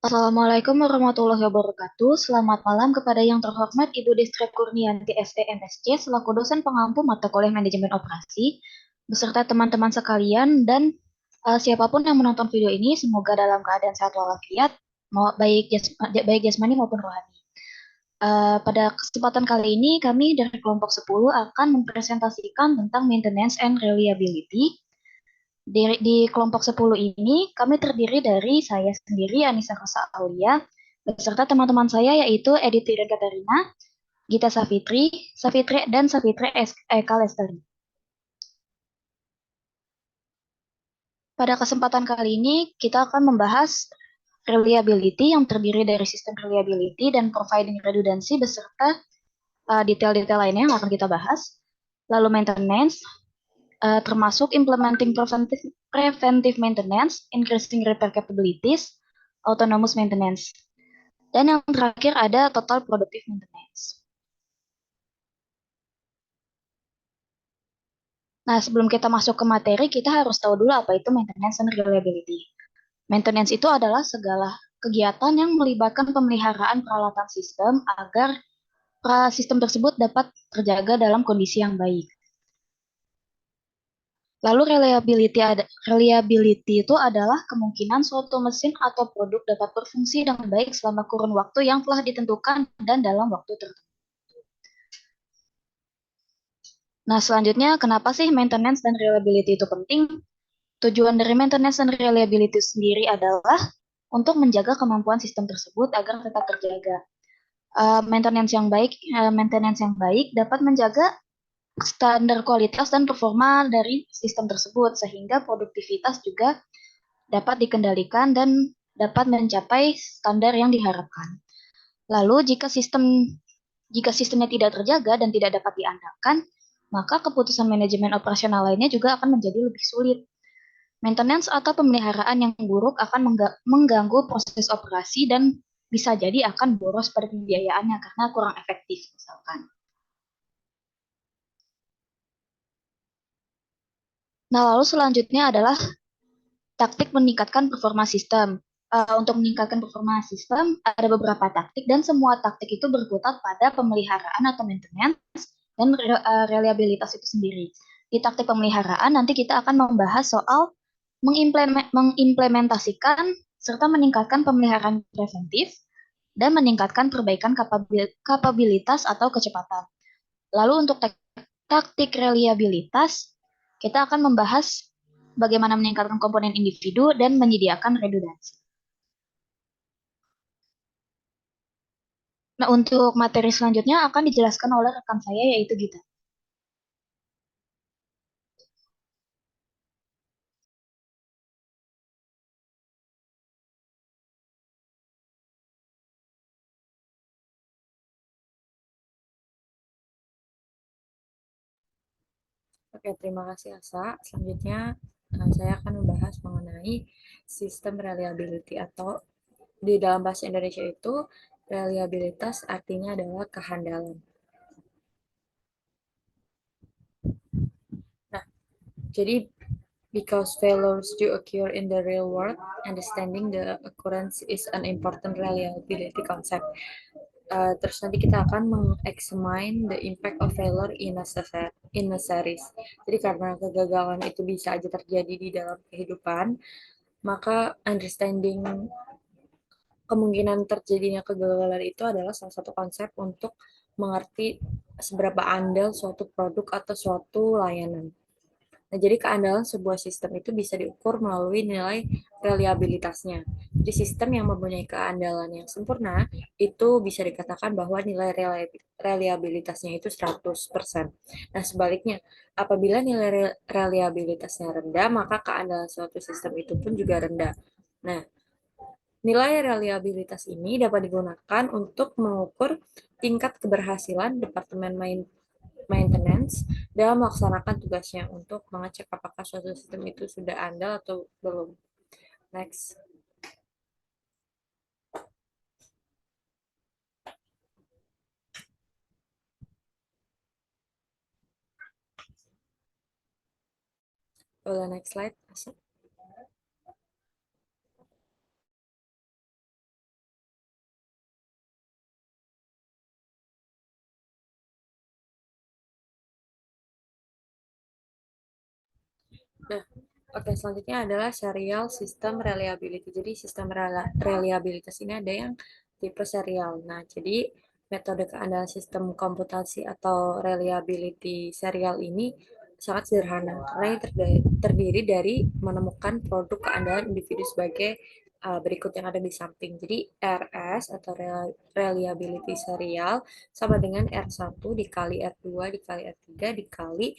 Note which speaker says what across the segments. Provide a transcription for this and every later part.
Speaker 1: Assalamualaikum warahmatullahi wabarakatuh. Selamat malam kepada yang terhormat Ibu Distrik Kurnianti STMSC selaku dosen pengampu mata kuliah manajemen operasi beserta teman-teman sekalian dan siapapun yang menonton video ini semoga dalam keadaan sehat walafiat, baik jasmani maupun rohani. Pada kesempatan kali ini kami dari kelompok 10 akan mempresentasikan tentang maintenance and reliability. Di kelompok 10 ini, kami terdiri dari saya sendiri, Anissa Rosa Aulia, beserta teman-teman saya yaitu Edith Tirin Katarina, Gita Safitri, dan Safitri Eka Lestari. Pada kesempatan kali ini, kita akan membahas reliability yang terdiri dari sistem reliability dan providing redundancy beserta detail-detail lainnya yang akan kita bahas. Lalu maintenance, termasuk implementing preventive maintenance, increasing repair capabilities, autonomous maintenance. Dan yang terakhir ada total productive maintenance. Nah, sebelum kita masuk ke materi, kita harus tahu dulu apa itu maintenance and reliability. Maintenance itu adalah segala kegiatan yang melibatkan pemeliharaan peralatan sistem agar sistem tersebut dapat terjaga dalam kondisi yang baik. Lalu reliability itu adalah kemungkinan suatu mesin atau produk dapat berfungsi dengan baik selama kurun waktu yang telah ditentukan dan dalam waktu tertentu. Nah, selanjutnya kenapa sih maintenance dan reliability itu penting? Tujuan dari maintenance dan reliability sendiri adalah untuk menjaga kemampuan sistem tersebut agar tetap terjaga. Maintenance yang baik dapat menjaga standar kualitas dan performa dari sistem tersebut sehingga produktivitas juga dapat dikendalikan dan dapat mencapai standar yang diharapkan. Lalu jika sistemnya tidak terjaga dan tidak dapat diandalkan, maka keputusan manajemen operasional lainnya juga akan menjadi lebih sulit. Maintenance atau pemeliharaan yang buruk akan mengganggu proses operasi dan bisa jadi akan boros pada pembiayaannya karena kurang efektif misalkan. Nah, lalu selanjutnya adalah taktik meningkatkan performa sistem. Untuk meningkatkan performa sistem, ada beberapa taktik dan semua taktik itu berkutat pada pemeliharaan atau maintenance dan reliabilitas itu sendiri. Di taktik pemeliharaan nanti kita akan membahas soal mengimplementasikan serta meningkatkan pemeliharaan preventif dan meningkatkan perbaikan kapabilitas atau kecepatan. Lalu untuk taktik reliabilitas, kita akan membahas bagaimana meningkatkan komponen individu dan menyediakan redundansi. Nah, untuk materi selanjutnya akan dijelaskan oleh rekan saya yaitu Gita.
Speaker 2: Oke, terima kasih Asa. Selanjutnya saya akan membahas mengenai sistem reliability atau di dalam bahasa Indonesia itu reliabilitas artinya adalah kehandalan. Nah, jadi because failures do occur in the real world, understanding the occurrence is an important reliability concept. Terus nanti kita akan mengexamine the impact of failure in a series. Jadi karena kegagalan itu bisa aja terjadi di dalam kehidupan, maka understanding kemungkinan terjadinya kegagalan itu adalah salah satu konsep untuk mengerti seberapa andal suatu produk atau suatu layanan. Nah, jadi keandalan sebuah sistem itu bisa diukur melalui nilai reliabilitasnya. Jadi sistem yang mempunyai keandalan yang sempurna itu bisa dikatakan bahwa nilai reliabilitasnya itu 100%. Nah, sebaliknya, apabila nilai reliabilitasnya rendah, maka keandalan suatu sistem itu pun juga rendah. Nah, nilai reliabilitas ini dapat digunakan untuk mengukur tingkat keberhasilan Departemen Maintenance dalam melaksanakan tugasnya untuk mengecek apakah suatu sistem itu sudah andal atau belum. Next. Boleh next slide. Nah, oke, selanjutnya adalah serial sistem reliability. Jadi sistem reliabilitas ini ada yang tipe serial. Nah, jadi metode keandalan sistem komputasi atau reliability serial ini sangat sederhana karena ini terdiri dari menemukan produk keandalan individu sebagai berikut yang ada di samping. Jadi RS atau reliability serial sama dengan R1 dikali R2 dikali R3 dikali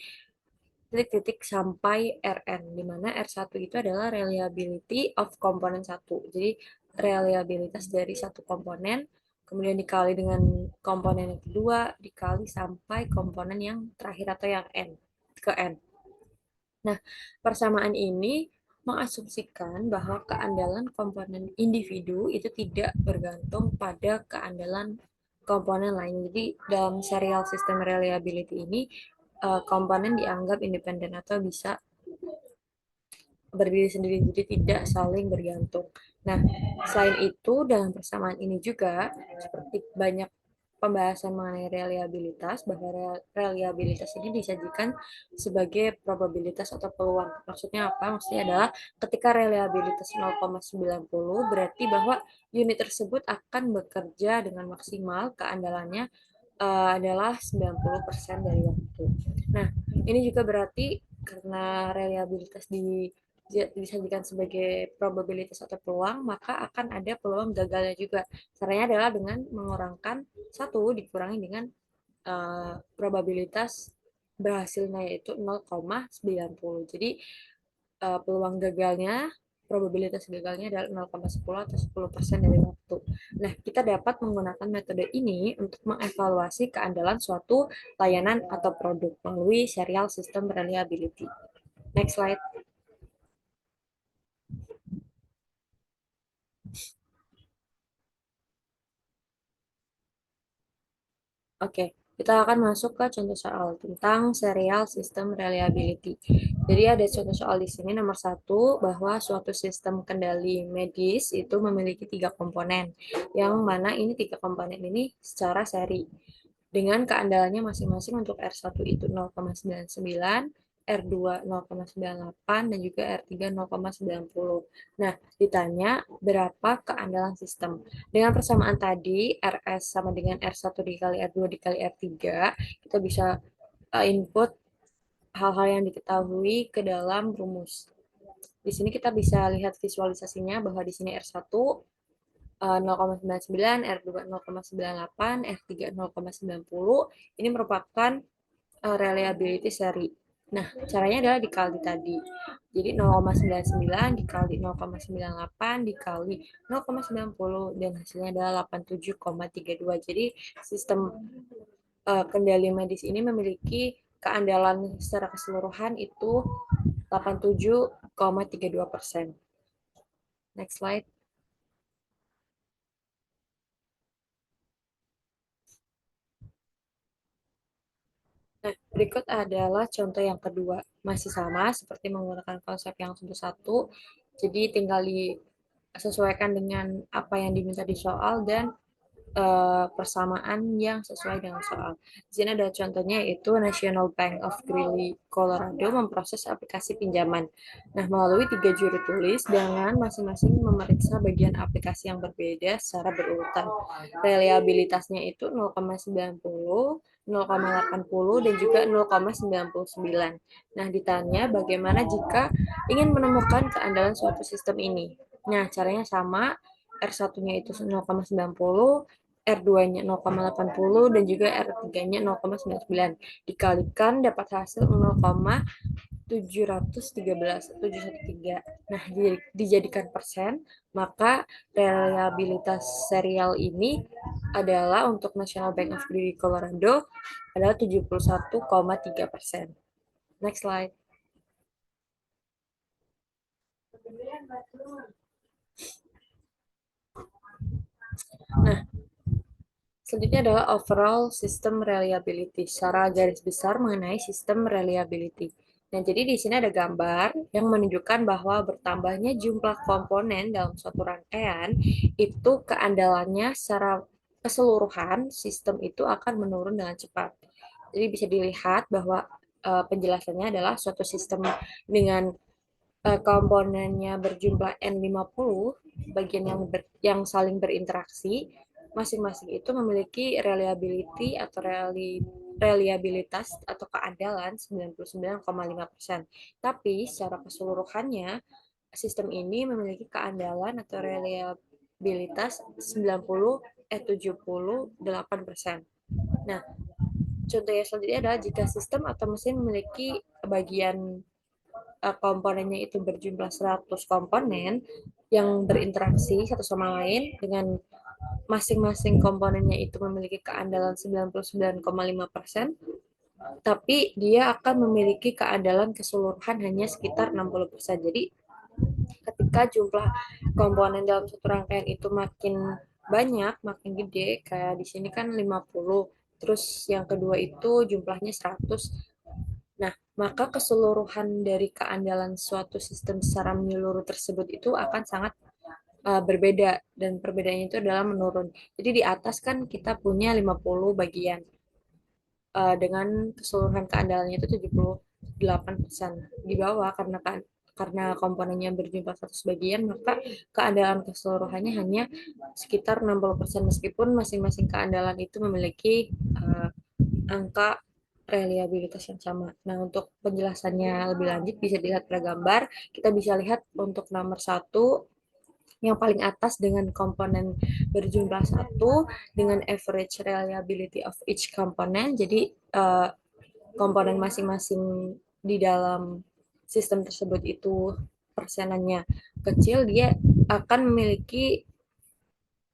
Speaker 2: titik-titik sampai Rn, di mana R1 itu adalah reliability of komponen 1. Jadi, reliabilitas dari satu komponen, kemudian dikali dengan komponen yang kedua, dikali sampai komponen yang terakhir atau yang N, ke N. Nah, persamaan ini mengasumsikan bahwa keandalan komponen individu itu tidak bergantung pada keandalan komponen lain. Jadi, dalam serial sistem reliability ini, komponen dianggap independen atau bisa berdiri sendiri, jadi tidak saling bergantung. Nah, selain itu, dalam persamaan ini juga, seperti banyak pembahasan mengenai reliabilitas, bahwa reliabilitas ini disajikan sebagai probabilitas atau peluang. Maksudnya apa? Maksudnya adalah ketika reliabilitas 0,90 berarti bahwa unit tersebut akan bekerja dengan maksimal, keandalannya adalah 90% dari waktu. Nah, ini juga berarti karena reliabilitas disajikan sebagai probabilitas atau peluang, maka akan ada peluang gagalnya juga. Caranya adalah dengan mengurangkan satu dikurangi dengan probabilitas berhasilnya yaitu 0,90. Jadi peluang gagalnya, probabilitas gagalnya adalah 0,10 atau 10% dari waktu. Nah, kita dapat menggunakan metode ini untuk mengevaluasi keandalan suatu layanan atau produk melalui serial sistem reliability. Next slide. Oke, kita akan masuk ke contoh soal tentang serial sistem reliability. Jadi ada contoh soal di sini nomor 1 bahwa suatu sistem kendali medis itu memiliki 3 komponen, yang mana ini 3 komponen ini secara seri dengan keandalannya masing-masing untuk R1 itu 0,99, R2 0,98, dan juga R3 0,90. Nah, ditanya berapa keandalan sistem. Dengan persamaan tadi, RS sama dengan R1 dikali R2 dikali R3, kita bisa input hal-hal yang diketahui ke dalam rumus. Di sini kita bisa lihat visualisasinya bahwa di sini R1 0,99, R2 0,98, R3 0,90. Ini merupakan reliability seri. Nah, caranya adalah dikali tadi. Jadi 0,99 dikali 0,98 dikali 0,90 dan hasilnya adalah 87,32. Jadi sistem kendali medis ini memiliki keandalan secara keseluruhan itu 87,32%. Next slide. Nah, berikut adalah contoh yang kedua. Masih sama, seperti menggunakan konsep yang satu-satu. Jadi tinggal disesuaikan dengan apa yang diminta di soal dan persamaan yang sesuai dengan soal. Di sini ada contohnya yaitu National Bank of Greeley, Colorado memproses aplikasi pinjaman. Nah, melalui 3 juru tulis dengan masing-masing memeriksa bagian aplikasi yang berbeda secara berurutan. Reliabilitasnya itu 0,90, 0,80, dan juga 0,99. Nah, ditanya bagaimana jika ingin menemukan keandalan suatu sistem ini. Nah, caranya sama, R1-nya itu 0,90, R2-nya 0,80, dan juga R3-nya 0,99. Dikalikan dapat hasil 0,713. Nah, dijadikan persen, maka reliabilitas serial ini adalah untuk National Bank of Greeley, Colorado adalah 71,3%. Next slide. Nah, selanjutnya adalah overall system reliability, secara garis besar mengenai sistem reliability. Nah, jadi di sini ada gambar yang menunjukkan bahwa bertambahnya jumlah komponen dalam suatu rangkaian itu keandalannya secara keseluruhan sistem itu akan menurun dengan cepat. Jadi bisa dilihat bahwa penjelasannya adalah suatu sistem dengan komponennya berjumlah N50, bagian yang saling berinteraksi, masing-masing itu memiliki reliability atau reliabilitas atau keandalan 99,5%. Tapi secara keseluruhannya, sistem ini memiliki keandalan atau reliabilitas 78%. Nah, contoh yang selanjutnya adalah jika sistem atau mesin memiliki bagian komponennya itu berjumlah 100 komponen yang berinteraksi satu sama lain dengan masing-masing komponennya itu memiliki keandalan 99,5%, tapi dia akan memiliki keandalan keseluruhan hanya sekitar 60%. Jadi ketika jumlah komponen dalam satu rangkaian itu makin banyak, makin gede, kayak di sini kan 50, terus yang kedua itu jumlahnya 100. Nah, maka keseluruhan dari keandalan suatu sistem secara menyeluruh tersebut itu akan sangat berbeda, dan perbedaannya itu adalah menurun. Jadi di atas kan kita punya 50 bagian dengan keseluruhan keandalannya itu 78%. Di bawah karena komponennya berjumlah 100 bagian, maka keandalan keseluruhannya hanya sekitar 60%, meskipun masing-masing keandalan itu memiliki angka reliabilitas yang sama. Nah, untuk penjelasannya lebih lanjut bisa dilihat pada gambar. Kita bisa lihat untuk nomor 1 yang paling atas dengan komponen berjumlah 1 dengan average reliability of each component. Jadi komponen masing-masing di dalam sistem tersebut itu persenannya kecil, dia akan memiliki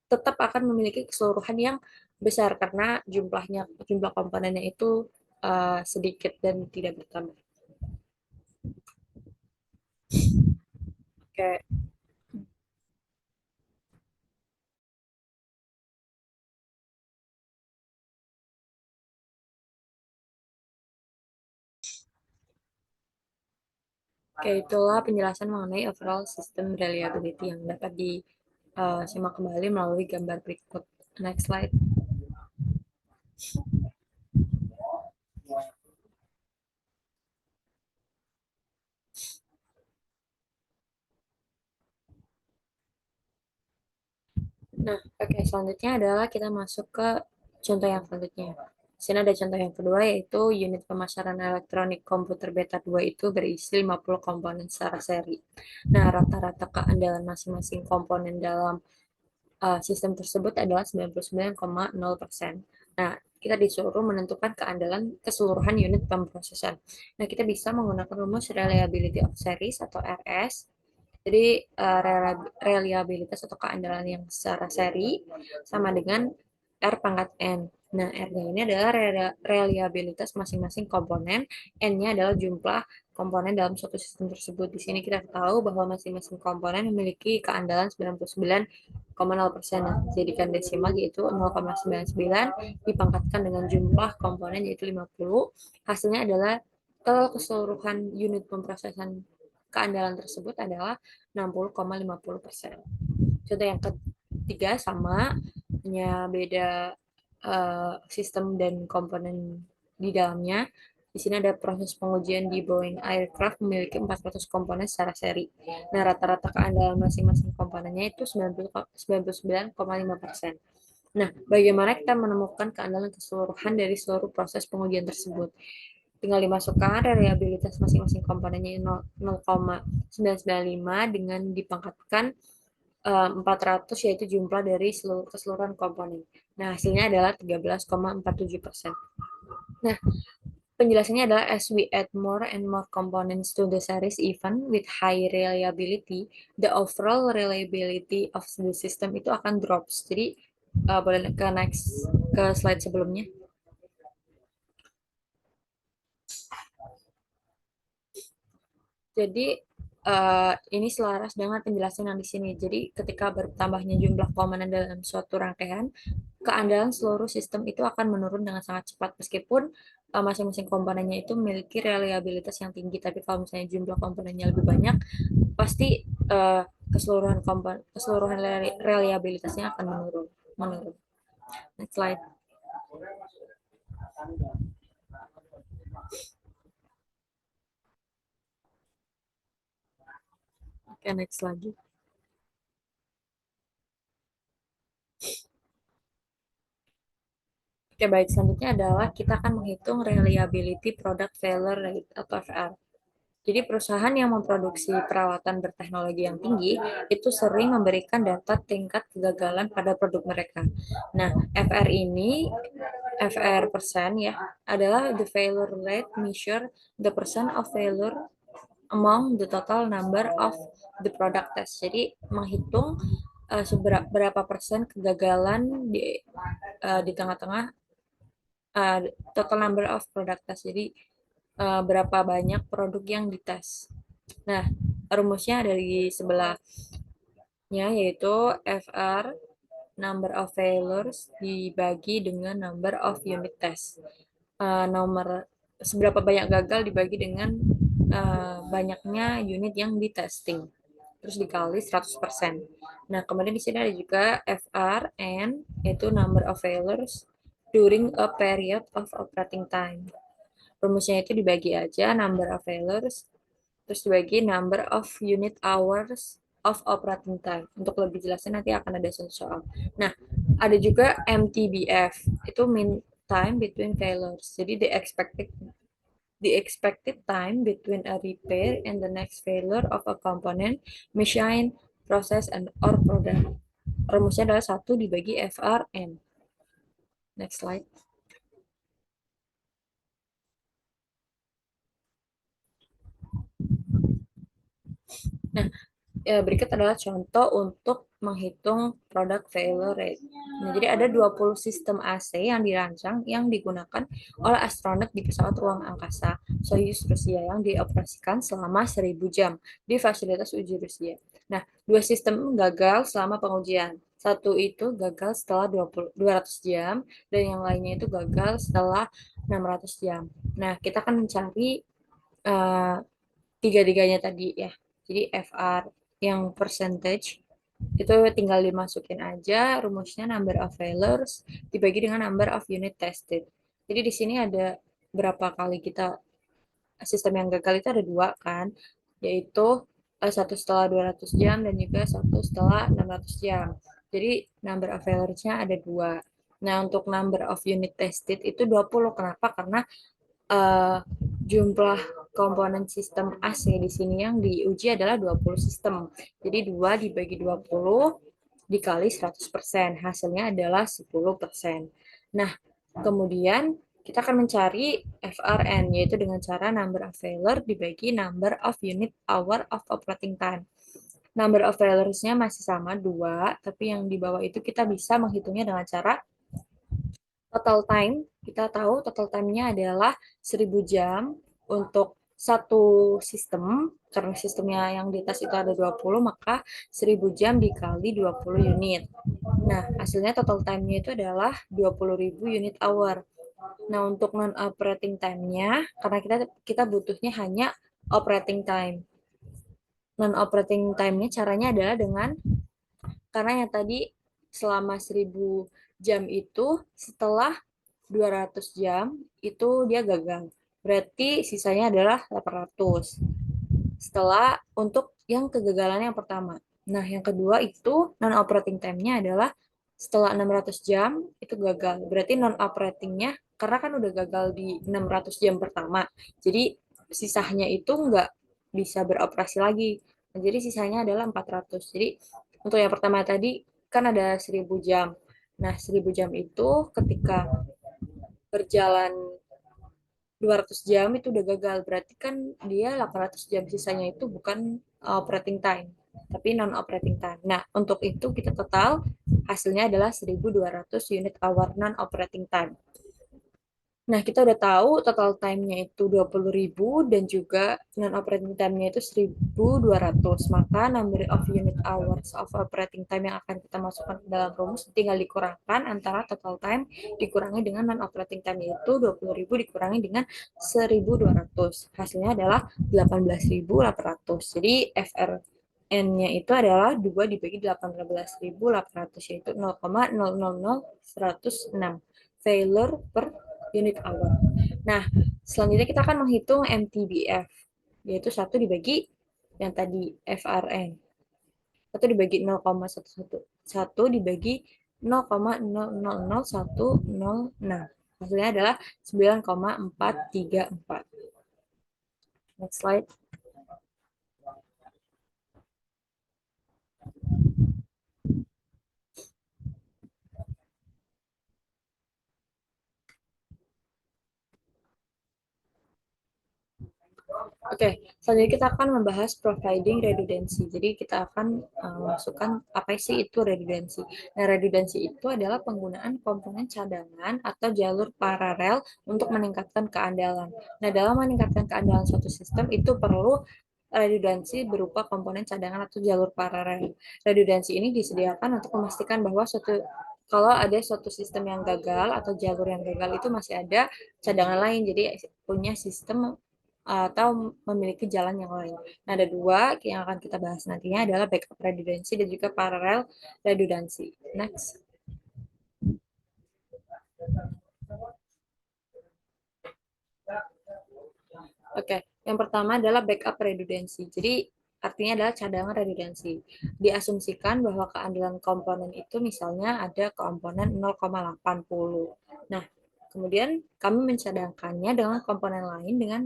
Speaker 2: tetap akan memiliki keseluruhan yang besar karena jumlah komponennya itu sedikit dan tidak bertambah. Oke, Oke, itulah penjelasan mengenai overall system reliability yang dapat disimak kembali melalui gambar berikut. Next slide. Nah, oke, selanjutnya adalah kita masuk ke contoh yang selanjutnya. Di sini ada contoh yang kedua, yaitu unit pemasaran elektronik komputer beta 2 itu berisi 50 komponen secara seri. Nah, rata-rata keandalan masing-masing komponen dalam sistem tersebut adalah 99,0%. Nah, kita disuruh menentukan keandalan keseluruhan unit pemrosesan. Nah, kita bisa menggunakan rumus reliability of series atau RS. Jadi reliabilitas atau keandalan yang secara seri sama dengan R pangkat N. Nah, R-nya ini adalah reliabilitas masing-masing komponen, N-nya adalah jumlah komponen dalam suatu sistem tersebut. Di sini kita tahu bahwa masing-masing komponen memiliki keandalan 99,0%. Nah, jadikan desimal yaitu 0,99 dipangkatkan dengan jumlah komponen yaitu 50. Hasilnya adalah keseluruhan unit pemrosesan keandalan tersebut adalah 60,50%. Contoh yang ketiga sama, hanya beda sistem dan komponen di dalamnya. Di sini ada proses pengujian di Boeing Aircraft memiliki 400 komponen secara seri. Nah, rata-rata keandalan masing-masing komponennya itu 99,5%. Nah, bagaimana kita menemukan keandalan keseluruhan dari seluruh proses pengujian tersebut? Tinggal dimasukkan reliabilitas masing-masing komponennya 0,995 dengan dipangkatkan 400, yaitu jumlah dari keseluruhan komponen. Nah, hasilnya adalah 13,47%. Nah, penjelasannya adalah as we add more and more components to the series even with high reliability, the overall reliability of the system itu akan drops. Jadi, boleh ke slide sebelumnya. Jadi ini selaras dengan penjelasan yang di sini. Jadi ketika bertambahnya jumlah komponen dalam suatu rangkaian, keandalan seluruh sistem itu akan menurun dengan sangat cepat meskipun masing-masing komponennya itu memiliki reliabilitas yang tinggi. Tapi kalau misalnya jumlah komponennya lebih banyak, pasti keseluruhan reliabilitasnya akan menurun. Next slide. Oke, next lagi. Oke, baik. Selanjutnya adalah kita akan menghitung reliability product failure rate atau FR. Jadi perusahaan yang memproduksi peralatan berteknologi yang tinggi itu sering memberikan data tingkat kegagalan pada produk mereka. Nah, FR ini, FR persen ya, adalah the failure rate measure the percent of failure among the total number of the product test. Jadi menghitung seberapa persen kegagalan di tengah-tengah total number of product test. Jadi berapa banyak produk yang dites. Nah, rumusnya ada di sebelahnya yaitu FR number of failures dibagi dengan number of unit test. Seberapa banyak gagal dibagi dengan banyaknya unit yang di testing. Terus dikali 100%. Nah, kemudian di sini ada juga FRN, yaitu number of failures during a period of operating time. Rumusnya itu dibagi aja number of failures, terus dibagi number of unit hours of operating time. Untuk lebih jelasnya nanti akan ada soal. Nah, ada juga MTBF, itu mean time between failures. Jadi the expected time between a repair and the next failure of a component, machine, process, and or product. Rumusnya adalah 1 dibagi FRN. Next slide. Nah, berikut adalah contoh untuk menghitung product failure rate. Nah, jadi ada 20 sistem AC yang dirancang yang digunakan oleh astronot di pesawat ruang angkasa Soyuz Rusia yang dioperasikan selama 1000 jam di fasilitas uji Rusia. Nah, 2 sistem gagal selama pengujian. Satu itu gagal setelah 200 jam dan yang lainnya itu gagal setelah 600 jam. Nah, kita akan mencari tiga-tiganya tadi ya. Jadi FR yang percentage itu tinggal dimasukin aja rumusnya number of failures dibagi dengan number of unit tested. Jadi di sini ada berapa kali kita sistem yang gagal itu ada 2 kan, yaitu satu setelah 200 jam dan juga satu setelah 600 jam. Jadi number of failures-nya ada 2. Nah, untuk number of unit tested itu 20. Kenapa? Karena jumlah komponen sistem AC di sini yang diuji adalah 20 sistem. Jadi 2 dibagi 20 dikali 100%. Hasilnya adalah 10%. Nah, kemudian kita akan mencari FRN, yaitu dengan cara number of failure dibagi number of unit hour of operating time. Number of failures-nya masih sama, 2, tapi yang di bawah itu kita bisa menghitungnya dengan cara total time. Kita tahu total time-nya adalah 1000 jam untuk satu sistem. Karena sistemnya yang di tes itu ada 20, maka 1000 jam dikali 20 unit. Nah, hasilnya total time-nya itu adalah 20.000 unit hour. Nah, untuk non-operating time-nya, karena kita butuhnya hanya operating time. Non-operating time-nya caranya adalah karena yang tadi selama 1000 jam itu setelah 200 jam itu dia gagal. Berarti sisanya adalah 800. Setelah untuk yang kegagalan yang pertama. Nah, yang kedua itu non-operating time-nya adalah setelah 600 jam itu gagal. Berarti non-operating-nya karena kan udah gagal di 600 jam pertama. Jadi sisanya itu nggak bisa beroperasi lagi. Nah, jadi sisanya adalah 400. Jadi untuk yang pertama tadi kan ada 1000 jam. Nah, 1000 jam itu ketika berjalan 200 jam itu udah gagal. Berarti kan dia 800 jam sisanya itu bukan operating time, tapi non-operating time. Nah, untuk itu kita total hasilnya adalah 1200 unit hour non-operating time. Nah, kita udah tahu total time-nya itu 20.000 dan juga non-operating time-nya itu 1.200. Maka number of unit hours of operating time yang akan kita masukkan ke dalam rumus tinggal dikurangkan antara total time dikurangi dengan non-operating time yaitu 20.000 dikurangi dengan 1.200. Hasilnya adalah 18.800. Jadi FRN-nya itu adalah 2 dibagi 18.800 yaitu 0,000106 failure per unit hour. Nah, selanjutnya kita akan menghitung MTBF, yaitu 1 dibagi yang tadi FRN. 1 dibagi 0,111, 1 dibagi 0,000106. Hasilnya adalah 9,434. Next slide. Oke, selanjutnya kita akan membahas providing redundancy. Jadi kita akan masukkan apa sih itu redundancy. Nah, redundancy itu adalah penggunaan komponen cadangan atau jalur paralel untuk meningkatkan keandalan. Nah, dalam meningkatkan keandalan suatu sistem itu perlu redundancy berupa komponen cadangan atau jalur paralel. Redundancy ini disediakan untuk memastikan bahwa kalau ada suatu sistem yang gagal atau jalur yang gagal itu masih ada cadangan lain. Jadi punya sistem atau memiliki jalan yang lain. Nah, ada dua yang akan kita bahas nantinya adalah backup redundancy dan juga parallel redundancy. Next. Oke, yang pertama adalah backup redundancy. Jadi artinya adalah cadangan redundansi. Diasumsikan bahwa keandalan komponen itu misalnya ada komponen 0,80. Nah, kemudian kami mencadangkannya dengan komponen lain dengan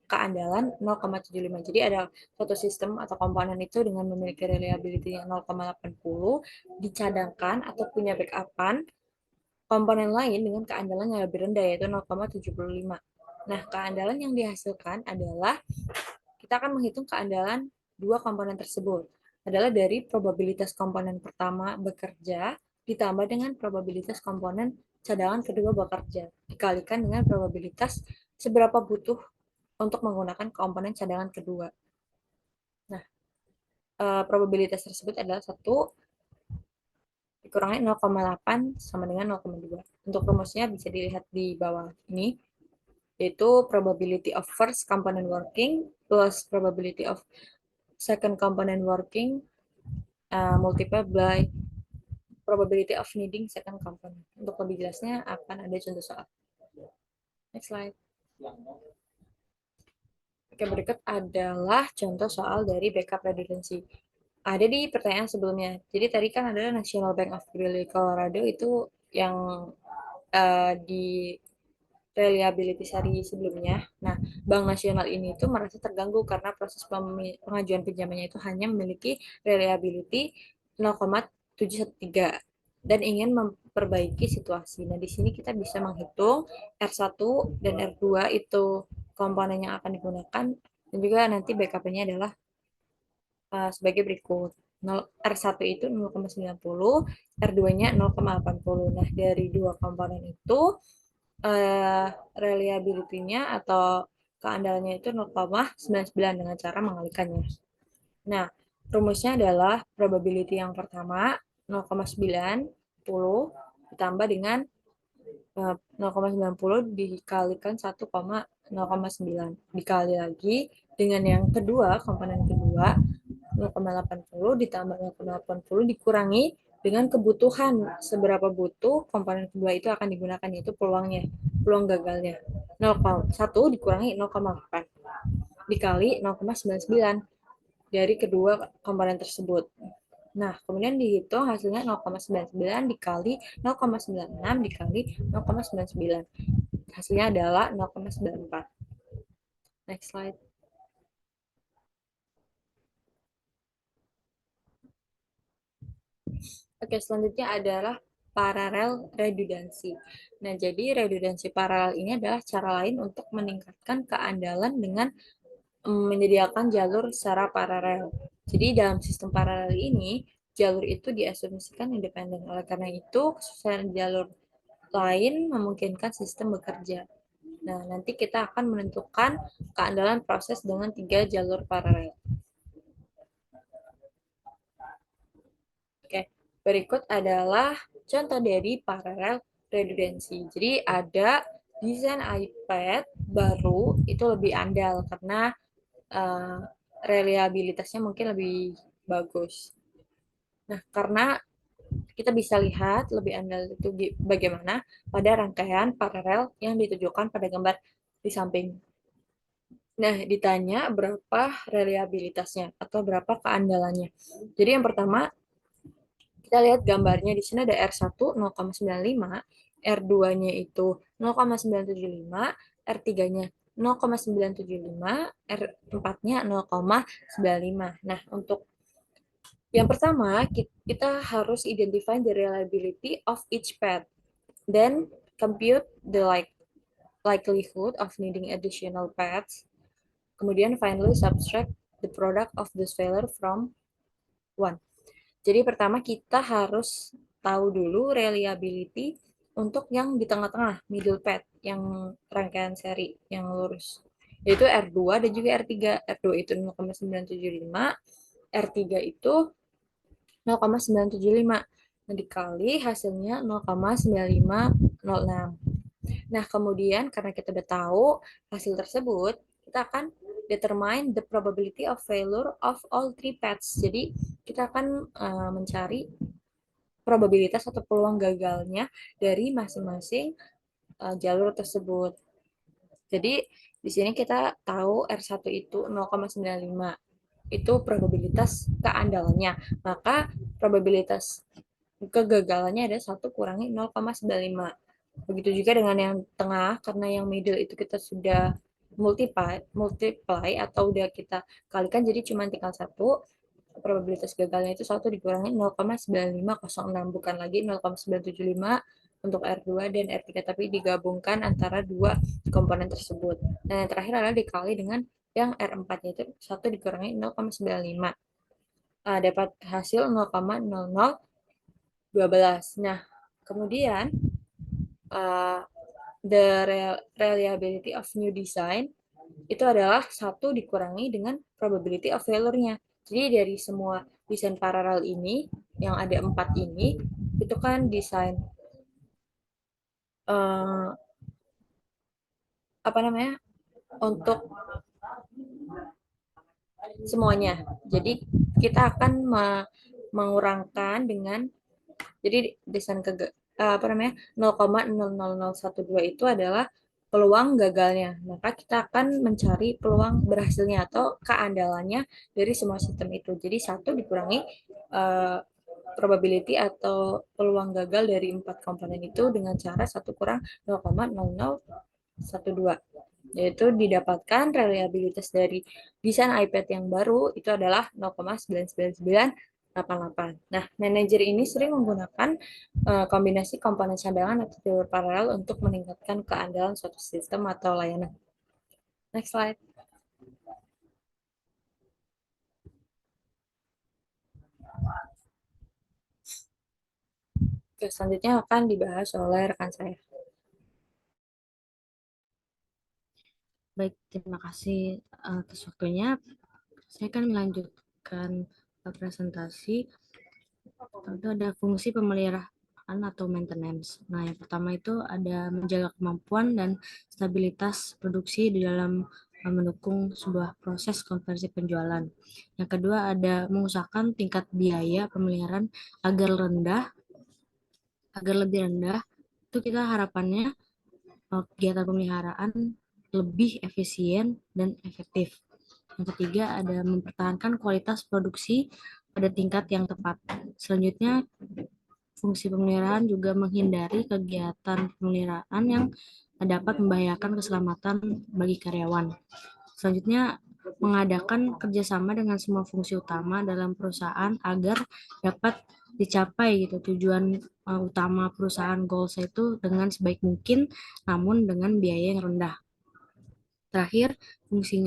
Speaker 2: keandalan 0,75. Jadi ada suatu sistem atau komponen itu dengan memiliki reliability yang 0,80 dicadangkan atau punya backupan komponen lain dengan keandalan yang lebih rendah yaitu 0,75. Nah, keandalan yang dihasilkan adalah kita akan menghitung keandalan dua komponen tersebut. Adalah dari probabilitas komponen pertama bekerja ditambah dengan probabilitas komponen cadangan kedua bekerja dikalikan dengan probabilitas seberapa butuh untuk menggunakan komponen cadangan kedua. Nah, probabilitas tersebut adalah 1 dikurangi 0,8 sama dengan 0,2. Untuk rumusnya bisa dilihat di bawah ini, yaitu probability of first component working plus probability of second component working multiplied by probability of needing second component. Untuk lebih jelasnya akan ada contoh soal. Next slide. Oke, berikut adalah contoh soal dari backup redundancy. Ada di pertanyaan sebelumnya. Jadi tadi kan ada National Bank of Greeley, Colorado itu yang di reliability seri sebelumnya. Nah, Bank Nasional ini itu merasa terganggu karena proses pengajuan pinjamannya itu hanya memiliki reliability 0,713 dan ingin memperbaiki situasi. Nah, di sini kita bisa menghitung R1 dan R2 itu komponen yang akan digunakan dan juga nanti BKP-nya adalah sebagai berikut. R1 itu 0,90, R2-nya 0,80. Nah, dari dua komponen itu reliability-nya atau keandalannya itu 0,99 dengan cara mengalikannya. Nah, rumusnya adalah probability yang pertama 0,90 ditambah dengan 0,90 dikalikan 1,0,9 dikali lagi dengan yang kedua, komponen kedua 0,80 ditambah 0,80 dikurangi dengan kebutuhan seberapa butuh komponen kedua itu akan digunakan yaitu peluang gagalnya 0,1 dikurangi 0,8 dikali 0,99 dari kedua komponen tersebut. Nah, kemudian dihitung hasilnya 0,99 dikali 0,96 dikali 0,99. Hasilnya adalah 0,94. Next slide. Oke, selanjutnya adalah paralel redundancy. Nah, jadi redundancy paralel ini adalah cara lain untuk meningkatkan keandalan dengan menyediakan jalur secara paralel. Jadi dalam sistem paralel ini, jalur itu diasumsikan independen. Oleh karena itu, kesusahan jalur lain memungkinkan sistem bekerja. Nah, nanti kita akan menentukan keandalan proses dengan 3 jalur paralel. Oke, berikut adalah contoh dari paralel redundancy. Jadi ada desain iPad baru itu lebih andal karena uh, reliabilitasnya mungkin lebih bagus. Nah, karena kita bisa lihat lebih andal itu bagaimana pada rangkaian paralel yang ditujukan pada gambar di samping. Nah, ditanya berapa reliabilitasnya atau berapa keandalannya. Jadi yang pertama, kita lihat gambarnya di sini ada R1 0,95, R2-nya itu 0,975, R3-nya 0,975, R4-nya 0,95. Nah, untuk yang pertama, kita harus identify the reliability of each path, then compute the likelihood of needing additional paths. Kemudian finally subtract the product of this failure from one. Jadi pertama kita harus tahu dulu reliability untuk yang di tengah-tengah, middle path, yang rangkaian seri, yang lurus. Yaitu R2 dan juga R3. R2 itu 0,975, R3 itu 0,975. Nah, dikali hasilnya 0,9506. Nah, kemudian karena kita udah tahu hasil tersebut, kita akan determine the probability of failure of all three paths. Jadi, kita akan mencari probabilitas atau peluang gagalnya dari masing-masing jalur tersebut. Jadi, di sini kita tahu R1 itu 0,95. Itu probabilitas keandalannya. Maka probabilitas kegagalannya ada 1 kurangi 0,95. Begitu juga dengan yang tengah, karena yang middle itu kita sudah multiply atau udah kita kalikan, jadi cuma tinggal 1. Probabilitas gagalnya itu 1 dikurangi 0,9506, bukan lagi 0,975 untuk R2 dan R3, tapi digabungkan antara dua komponen tersebut. Dan yang terakhir adalah dikali dengan yang R4, yaitu 1 dikurangi 0,95. Dapat hasil 0,0012. Nah, kemudian the reliability of new design itu adalah 1 dikurangi dengan probability of failure-nya. Jadi dari semua desain paralel ini, yang ada 4 ini, itu kan desain apa namanya, untuk semuanya. Jadi kita akan mengurangkan dengan, jadi desain apa namanya 0,00012 itu adalah peluang gagalnya. Maka kita akan mencari peluang berhasilnya atau keandalannya dari semua sistem itu. Jadi 1 dikurangi probability atau peluang gagal dari 4 komponen itu dengan cara 1 kurang 0,0012, yaitu didapatkan reliabilitas dari desain iPad yang baru itu adalah 0,99988. Nah, manajer ini sering menggunakan kombinasi komponen cadangan atau jalur paralel untuk meningkatkan keandalan suatu sistem atau layanan. Next slide. Oke, selanjutnya akan dibahas oleh rekan saya.
Speaker 3: Baik, terima kasih atas waktunya. Saya akan melanjutkan presentasi. Itu ada fungsi pemeliharaan atau maintenance. Nah, yang pertama itu ada menjaga kemampuan dan stabilitas produksi di dalam mendukung sebuah proses konversi penjualan. Yang kedua ada mengusahakan tingkat biaya pemeliharaan agar lebih rendah. Itu kita harapannya kegiatan pemeliharaan lebih efisien dan efektif. Yang ketiga ada mempertahankan kualitas produksi pada tingkat yang tepat. Selanjutnya, fungsi pemeliharaan juga menghindari kegiatan pemeliharaan yang dapat membahayakan keselamatan bagi karyawan. Selanjutnya, mengadakan kerjasama dengan semua fungsi utama dalam perusahaan agar dapat dicapai gitu tujuan utama perusahaan goals itu dengan sebaik mungkin namun dengan biaya yang rendah. Terakhir, fungsi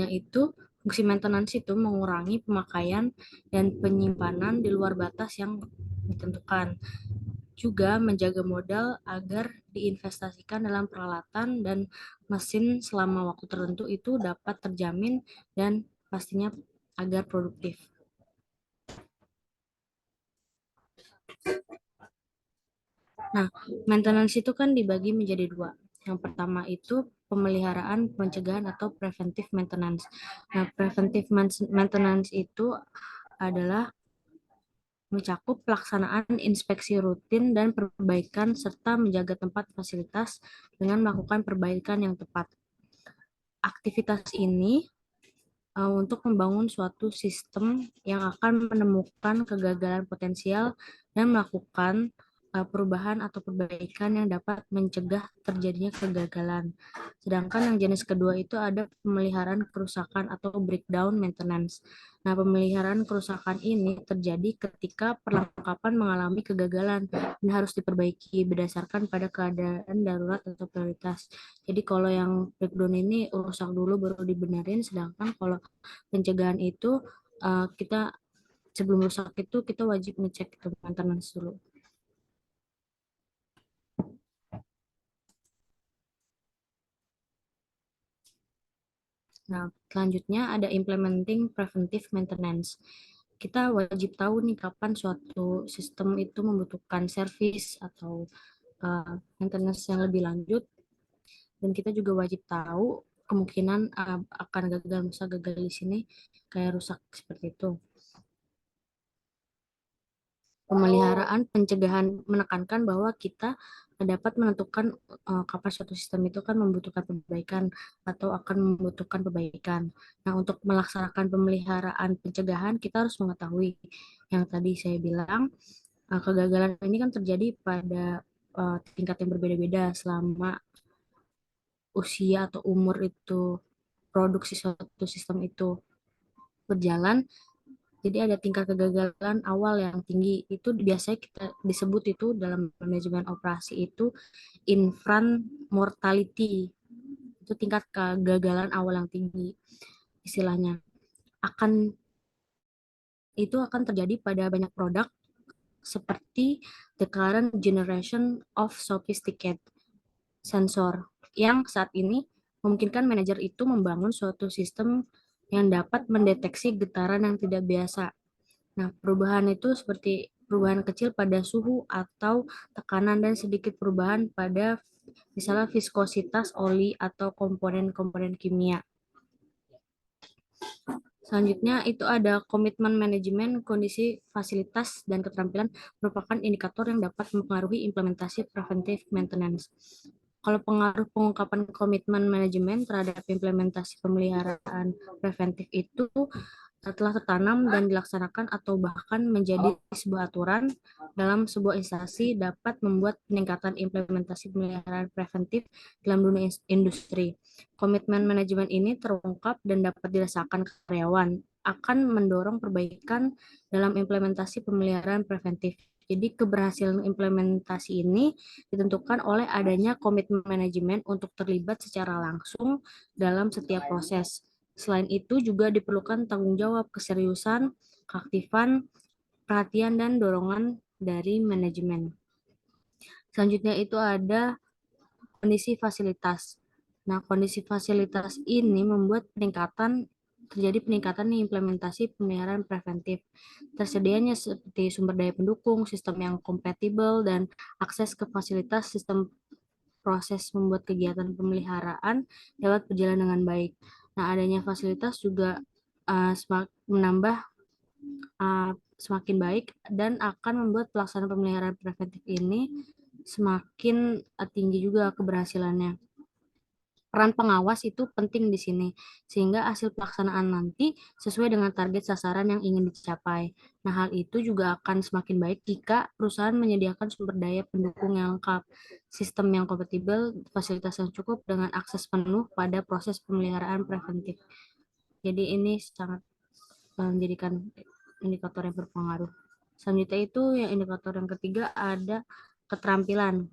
Speaker 3: maintenance itu mengurangi pemakaian dan penyimpanan di luar batas yang ditentukan. juga menjaga modal agar diinvestasikan dalam peralatan dan mesin selama waktu tertentu itu dapat terjamin dan pastinya agar produktif. Nah, maintenance itu kan dibagi menjadi dua. Yang pertama itu pemeliharaan, pencegahan atau preventive maintenance. Nah, preventive maintenance itu adalah mencakup pelaksanaan inspeksi rutin dan perbaikan serta menjaga tempat fasilitas dengan melakukan perbaikan yang tepat. Aktivitas ini untuk membangun suatu sistem yang akan menemukan kegagalan potensial dan melakukan perubahan atau perbaikan yang dapat mencegah terjadinya kegagalan. Sedangkan yang jenis kedua itu ada pemeliharaan kerusakan atau breakdown maintenance. Nah, pemeliharaan kerusakan ini terjadi ketika perlengkapan mengalami kegagalan dan harus diperbaiki berdasarkan pada keadaan darurat atau prioritas. Jadi kalau yang breakdown ini rusak dulu baru dibenerin, sedangkan kalau pencegahan itu kita sebelum rusak itu kita wajib ngecek ke maintenance dulu. Nah, selanjutnya ada implementing preventive maintenance. Kita wajib tahu nih kapan suatu sistem itu membutuhkan service atau maintenance yang lebih lanjut, dan kita juga wajib tahu kemungkinan akan gagal, misal gagal di sini kayak rusak seperti itu. Pemeliharaan pencegahan menekankan bahwa kita dapat menentukan kapan suatu sistem itu kan membutuhkan perbaikan atau akan membutuhkan perbaikan. Nah, untuk melaksanakan pemeliharaan pencegahan kita harus mengetahui yang tadi saya bilang, kegagalan ini kan terjadi pada tingkat yang berbeda-beda selama usia atau umur itu produksi suatu sistem itu berjalan. Jadi ada tingkat kegagalan awal yang tinggi. Itu biasanya kita disebut itu dalam manajemen operasi itu infant mortality. Itu tingkat kegagalan awal yang tinggi istilahnya. Itu akan terjadi pada banyak produk seperti the current generation of sophisticated sensor yang saat ini memungkinkan manajer itu membangun suatu sistem yang dapat mendeteksi getaran yang tidak biasa. Nah, perubahan itu seperti perubahan kecil pada suhu atau tekanan dan sedikit perubahan pada misalnya viskositas oli atau komponen-komponen kimia. Selanjutnya itu ada komitmen manajemen kondisi fasilitas dan keterampilan merupakan indikator yang dapat mempengaruhi implementasi preventive maintenance. Kalau pengaruh pengungkapan komitmen manajemen terhadap implementasi pemeliharaan preventif itu telah tertanam dan dilaksanakan atau bahkan menjadi sebuah aturan dalam sebuah instansi dapat membuat peningkatan implementasi pemeliharaan preventif dalam dunia industri. Komitmen manajemen ini terungkap dan dapat dirasakan karyawan akan mendorong perbaikan dalam implementasi pemeliharaan preventif. Jadi keberhasilan implementasi ini ditentukan oleh adanya komitmen manajemen untuk terlibat secara langsung dalam setiap proses. Selain itu juga diperlukan tanggung jawab, keseriusan, keaktifan, perhatian, dan dorongan dari manajemen. Selanjutnya itu ada kondisi fasilitas. Nah, kondisi fasilitas ini membuat terjadi peningkatan implementasi pemeliharaan preventif. Tersedianya seperti sumber daya pendukung, sistem yang kompatibel, dan akses ke fasilitas sistem proses membuat kegiatan pemeliharaan dapat berjalan dengan baik. Nah, adanya fasilitas juga menambah semakin baik dan akan membuat pelaksanaan pemeliharaan preventif ini semakin tinggi juga keberhasilannya. Peran pengawas itu penting di sini, sehingga hasil pelaksanaan nanti sesuai dengan target sasaran yang ingin dicapai. Nah, hal itu juga akan semakin baik jika perusahaan menyediakan sumber daya pendukung yang lengkap, sistem yang kompatibel, fasilitas yang cukup, dengan akses penuh pada proses pemeliharaan preventif. Jadi ini sangat menjadikan indikator yang berpengaruh. Selanjutnya itu yang indikator yang ketiga ada keterampilan.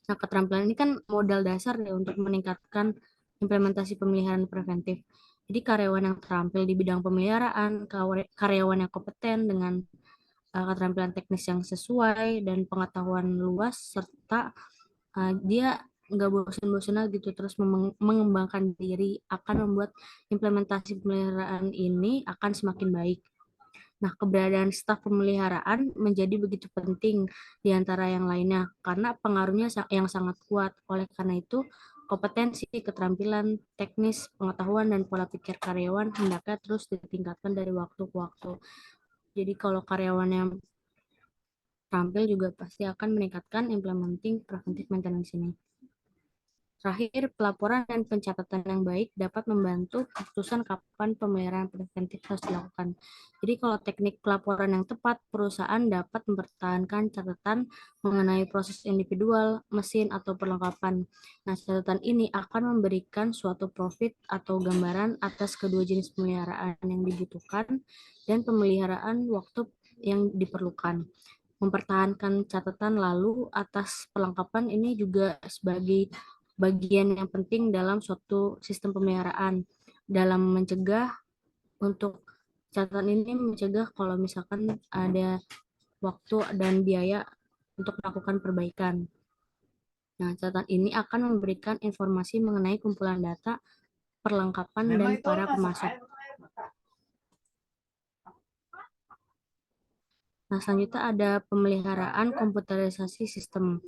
Speaker 3: Nah, keterampilan ini kan modal dasar ya untuk meningkatkan implementasi pemeliharaan preventif. Jadi karyawan yang terampil di bidang pemeliharaan, karyawan yang kompeten dengan keterampilan teknis yang sesuai dan pengetahuan luas, serta dia nggak bosan-bosan gitu terus mengembangkan diri, akan membuat implementasi pemeliharaan ini akan semakin baik. Nah, keberadaan staf pemeliharaan menjadi begitu penting di antara yang lainnya karena pengaruhnya yang sangat kuat. Oleh karena itu, kompetensi, keterampilan, teknis, pengetahuan, dan pola pikir karyawan hendaknya terus ditingkatkan dari waktu ke waktu. Jadi kalau karyawannya terampil juga pasti akan meningkatkan implementing preventive maintenance ini. Terakhir, pelaporan dan pencatatan yang baik dapat membantu keputusan kapan pemeliharaan preventif harus dilakukan. Jadi kalau teknik pelaporan yang tepat, perusahaan dapat mempertahankan catatan mengenai proses individual, mesin, atau perlengkapan. Nah, catatan ini akan memberikan suatu profit atau gambaran atas kedua jenis pemeliharaan yang dibutuhkan dan pemeliharaan waktu yang diperlukan. Mempertahankan catatan lalu atas perlengkapan ini juga sebagai bagian yang penting dalam suatu sistem pemeliharaan dalam mencegah untuk catatan ini mencegah kalau misalkan ada waktu dan biaya untuk melakukan perbaikan. Nah, catatan ini akan memberikan informasi mengenai kumpulan data, perlengkapan, dan para pemasok. Nah, selanjutnya ada pemeliharaan komputerisasi sistem.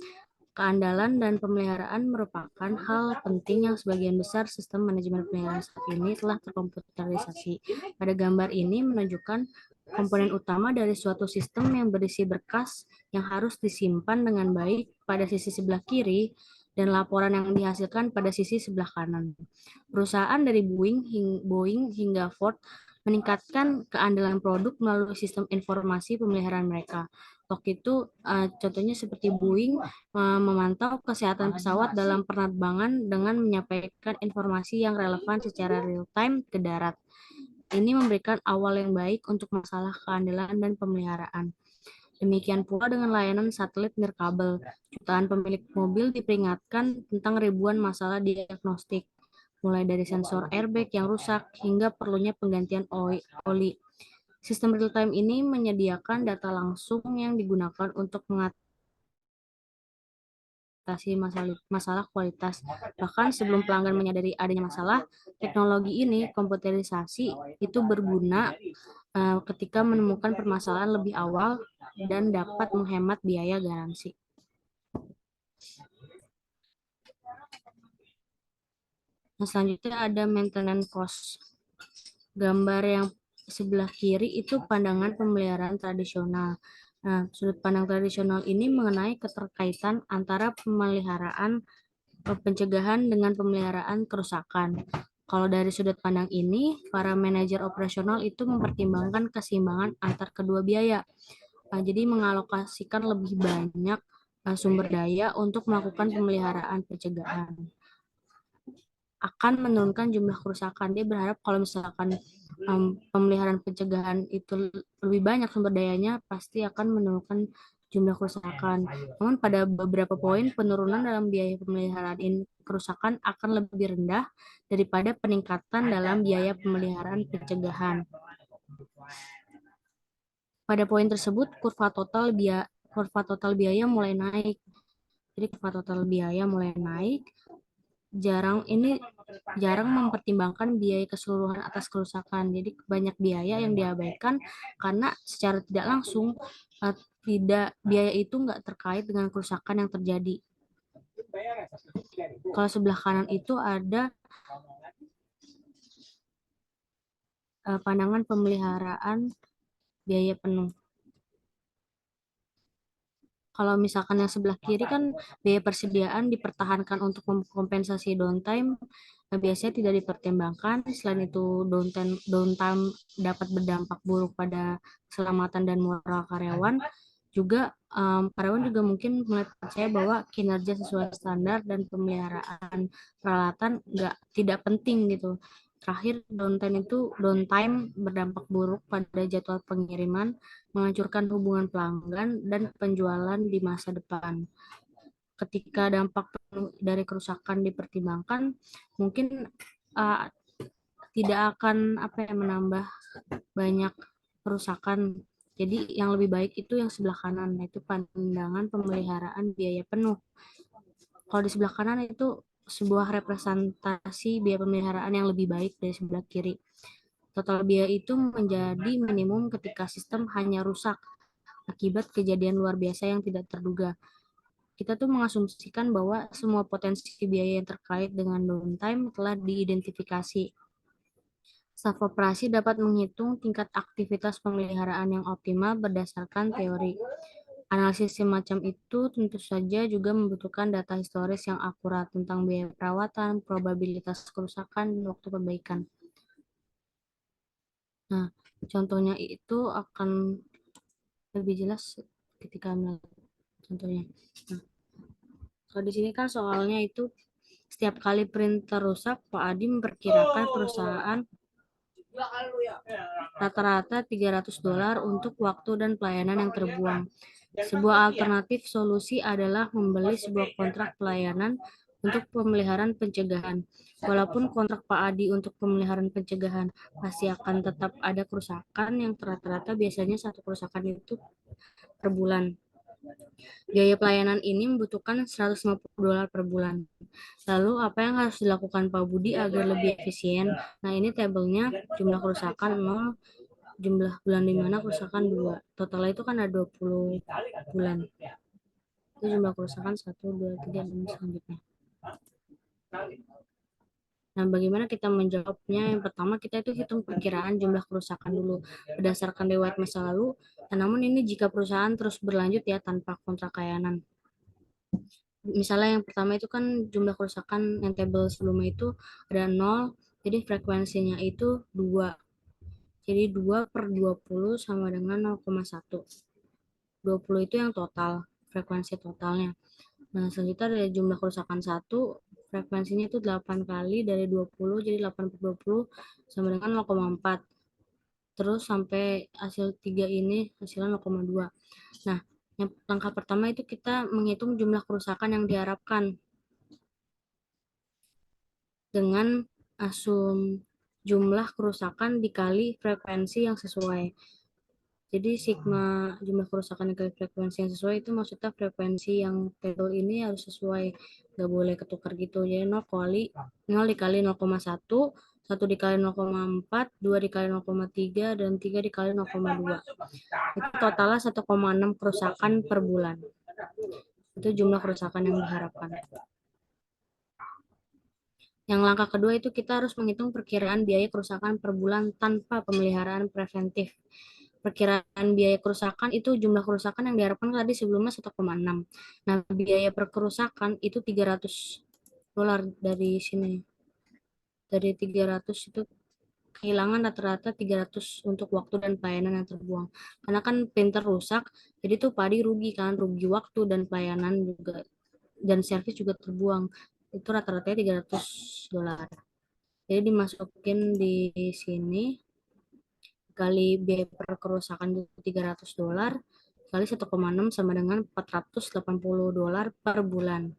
Speaker 3: Keandalan dan pemeliharaan merupakan hal penting yang sebagian besar sistem manajemen pemeliharaan saat ini telah terkomputerisasi. Pada gambar ini menunjukkan komponen utama dari suatu sistem yang berisi berkas yang harus disimpan dengan baik pada sisi sebelah kiri dan laporan yang dihasilkan pada sisi sebelah kanan. Perusahaan dari Boeing hingga Ford meningkatkan keandalan produk melalui sistem informasi pemeliharaan mereka. Waktu itu contohnya seperti Boeing memantau kesehatan pesawat dalam penerbangan dengan menyampaikan informasi yang relevan secara real-time ke darat. Ini memberikan awal yang baik untuk masalah keandalan dan pemeliharaan. Demikian pula dengan layanan satelit nirkabel. Jutaan pemilik mobil diperingatkan tentang ribuan masalah diagnostik, mulai dari sensor airbag yang rusak hingga perlunya penggantian oli. Sistem real-time ini menyediakan data langsung yang digunakan untuk mengatasi masalah kualitas. Bahkan sebelum pelanggan menyadari adanya masalah, teknologi ini, komputerisasi, itu berguna ketika menemukan permasalahan lebih awal dan dapat menghemat biaya garansi. Nah, selanjutnya ada maintenance cost. Gambar yang sebelah kiri itu pandangan pemeliharaan tradisional. Nah, sudut pandang tradisional ini mengenai keterkaitan antara pemeliharaan pencegahan dengan pemeliharaan kerusakan. Kalau dari sudut pandang ini, para manajer operasional itu mempertimbangkan keseimbangan antar kedua biaya. Jadi mengalokasikan lebih banyak sumber daya untuk melakukan pemeliharaan pencegahan. Akan menurunkan jumlah kerusakan. Dia berharap kalau misalkan pemeliharaan pencegahan itu lebih banyak sumber dayanya, pasti akan menurunkan jumlah kerusakan. Namun pada beberapa poin, penurunan dalam biaya pemeliharaan kerusakan akan lebih rendah daripada peningkatan dalam biaya pemeliharaan pencegahan. Pada poin tersebut, kurva total biaya mulai naik. Jadi kurva total biaya mulai naik, jarang mempertimbangkan biaya keseluruhan atas kerusakan. Jadi banyak biaya yang diabaikan karena secara tidak langsung biaya itu nggak terkait dengan kerusakan yang terjadi. Kalau sebelah kanan itu ada pandangan pemeliharaan biaya penuh. Kalau misalkan yang sebelah kiri kan biaya persediaan dipertahankan untuk mengkompensasi downtime, biasanya tidak dipertimbangkan. Selain itu downtime dapat berdampak buruk pada keselamatan dan moral karyawan. Juga karyawan juga mungkin mulai percaya bahwa kinerja sesuai standar dan pemeliharaan peralatan tidak penting gitu. Terakhir, downtime berdampak buruk pada jadwal pengiriman, menghancurkan hubungan pelanggan dan penjualan di masa depan. Ketika dampak dari kerusakan dipertimbangkan, mungkin tidak akan menambah banyak kerusakan Jadi yang lebih baik itu yang sebelah kanan, yaitu pandangan pemeliharaan biaya penuh. Kalau di sebelah kanan itu sebuah representasi biaya pemeliharaan yang lebih baik dari sebelah kiri. Total biaya itu menjadi minimum ketika sistem hanya rusak akibat kejadian luar biasa yang tidak terduga. Kita tuh mengasumsikan bahwa semua potensi biaya yang terkait dengan downtime telah diidentifikasi. Staf operasi dapat menghitung tingkat aktivitas pemeliharaan yang optimal berdasarkan teori. Analisis semacam itu tentu saja juga membutuhkan data historis yang akurat tentang biaya perawatan, probabilitas kerusakan, dan waktu perbaikan. Nah, contohnya itu akan lebih jelas ketika melihat contohnya. Nah, kalau di sini kan soalnya itu setiap kali printer rusak, Pak Adi memperkirakan perusahaan rata-rata $300 untuk waktu dan pelayanan yang terbuang. Sebuah alternatif solusi adalah membeli sebuah kontrak pelayanan untuk pemeliharaan pencegahan. Walaupun kontrak Pak Adi untuk pemeliharaan pencegahan pasti akan tetap ada kerusakan yang rata-rata biasanya satu kerusakan itu per bulan. Biaya pelayanan ini membutuhkan $150 per bulan. Lalu apa yang harus dilakukan Pak Budi agar lebih efisien? Nah, ini tabelnya jumlah kerusakan 0, jumlah bulan di mana kerusakan 2. Totalnya itu kan ada 20 bulan. Itu jumlah kerusakan 1, 2, 3, dan selanjutnya. Nah, bagaimana kita menjawabnya? Yang pertama, kita itu hitung perkiraan jumlah kerusakan dulu berdasarkan riwayat masa lalu. Namun ini jika perusahaan terus berlanjut ya tanpa kontrak layanan. Misalnya yang pertama itu kan jumlah kerusakan yang tabel sebelumnya itu ada 0, jadi frekuensinya itu 2. Jadi 2 per 20 sama dengan 0,1. 20 itu yang total, frekuensi totalnya. Nah, selanjutnya ada jumlah kerusakan 1, frekuensinya itu 8 kali dari 20, jadi 8 per 20 sama dengan 0,4. Terus sampai hasil 3 ini hasilnya 0,2. Nah, yang langkah pertama itu kita menghitung jumlah kerusakan yang diharapkan dengan asum jumlah kerusakan dikali frekuensi yang sesuai. Jadi sigma jumlah kerusakan dikali frekuensi yang sesuai itu maksudnya frekuensi yang tabel ini harus sesuai, nggak boleh ketukar gitu. Jadi 0 dikali 0,1, 1 dikali 0,4, 2 dikali 0,3, dan 3 dikali 0,2. Itu totalnya 1,6 kerusakan per bulan. Itu jumlah kerusakan yang diharapkan. Yang langkah kedua itu kita harus menghitung perkiraan biaya kerusakan per bulan tanpa pemeliharaan preventif. Perkiraan biaya kerusakan itu jumlah kerusakan yang diharapkan tadi sebelumnya 1,6. Nah, biaya per kerusakan itu $300 dari sini. Dari 300 itu kehilangan rata-rata 300 untuk waktu dan pelayanan yang terbuang. Karena kan printer rusak, jadi tuh Padi rugi kan, rugi waktu dan pelayanan juga, dan servis juga terbuang. Itu rata-ratanya $300. Jadi dimasukin di sini kali biaya per kerusakan $300 kali 1,6 sama dengan $480 per bulan.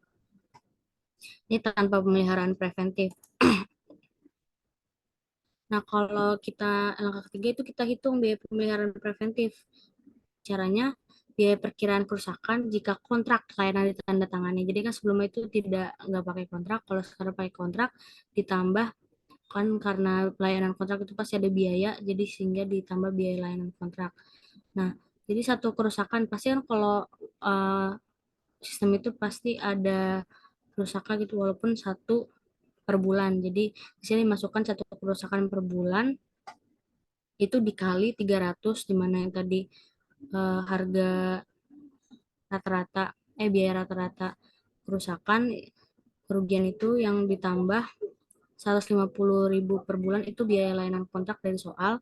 Speaker 3: Ini tanpa pemeliharaan preventif. Nah, kalau kita langkah ketiga itu kita hitung biaya pemeliharaan preventif. Caranya biaya perkiraan kerusakan jika kontrak layanan ditandatangani. Jadi kan sebelumnya itu nggak pakai kontrak, kalau sekarang pakai kontrak ditambah kan karena pelayanan kontrak itu pasti ada biaya, jadi sehingga ditambah biaya layanan kontrak. Nah, jadi satu kerusakan pasti kan kalau sistem itu pasti ada kerusakan gitu walaupun satu per bulan. Jadi di sini masukkan satu kerusakan per bulan itu dikali 300 di mana yang tadi harga rata-rata biaya rata-rata kerusakan kerugian itu yang ditambah 150.000 per bulan itu biaya layanan kontrak dari soal.